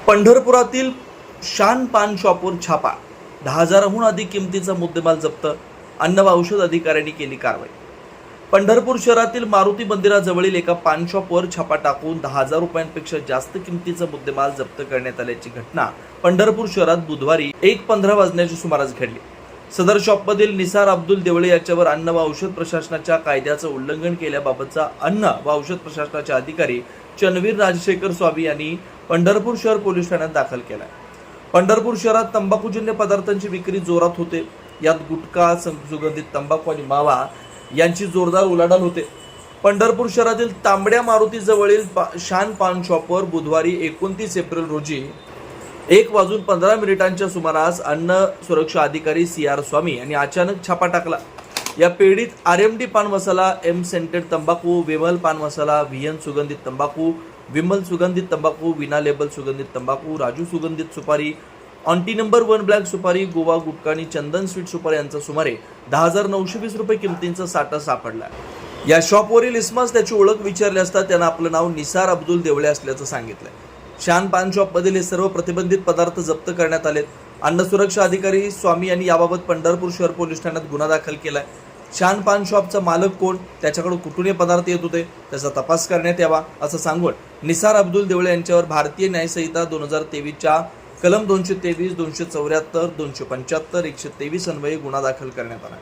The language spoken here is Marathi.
पंढरपुरातील शान पान शॉपवर छापा, 10,000हून अधिक किमतीचा मुद्देमाल जप्त, अन्न व औषध अधिकाऱ्यांनी केली कारवाई. पंढरपूर शहरातील मारुती मंदिराजवळील एका पान शॉपवर छापा टाकून 10,000 रुपयांपेक्षा जास्त किमतीचा मुद्देमाल जप्त करण्यात आल्याची घटना पंढरपूर शहरात बुधवारी 1:15 वाजण्याच्या सुमारास घडली. सदर शॉपमधील निसार अब्दुल देवळे याच्यावर अन्न व औषध प्रशासनाच्या कायद्याचं उल्लंघन केल्याबाबतचा अन्न व औषध प्रशासनाचे अधिकारी चनवीर राजशेखर स्वामी यांनी पंढरपूर शहर पोलीस ठाण्यात दाखल केला. पंढरपूर शहरात तंबाखूजन्य पदार्थांची विक्री जोरात होते. यात गुटखा, सुगंधित तंबाखू आणि मावा यांची जोरदार उलाढाल होते. पंढरपूर शहरातील तांबड्या मारुती जवळील शान पान शॉपवर बुधवारी 29 एप्रिल रोजी 1:15 सुमारास अन्न सुरक्षा अधिकारी CR स्वामी यांनी अचानक छापा टाकला. या पेढीत RMD पान मसाला, M सेंटेड तंबाखू, विमल पान मसाला, VN सुगंधित तंबाखू, विमल सुगंधित तंबाखू, विना लेबल सुगंधित तंबाखू, राजू सुगंधित सुपारी, ऑन्टी नंबर 1 ब्लॅक सुपारी, गोवा गुटखा आणि चंदन स्वीट सुपारी यांचा सुमारे 10,920 रुपये किमतींचा साठा सापडला. या शॉपवरील इस्मास त्याची ओळख विचारली असता त्यानं आपलं नाव निसार अब्दुल देवळे असल्याचं सांगितलं. शान पान शॉपमधील हे सर्व प्रतिबंधित पदार्थ जप्त करण्यात आलेत. अन्न सुरक्षा अधिकारी स्वामी यांनी याबाबत पंढरपूर शहर पोलीस ठाण्यात गुन्हा दाखल केलाय. शान पान शॉपचा मालक कोण, त्याच्याकडून कुठून हे पदार्थ येत होते, त्याचा तपास करण्यात यावा असं सांगून निसार अब्दुल देवळे यांच्यावर भारतीय न्यायसंहिता 2023च्या कलम 223, 274, 275, 123 अन्वये गुन्हा दाखल करण्यात आला.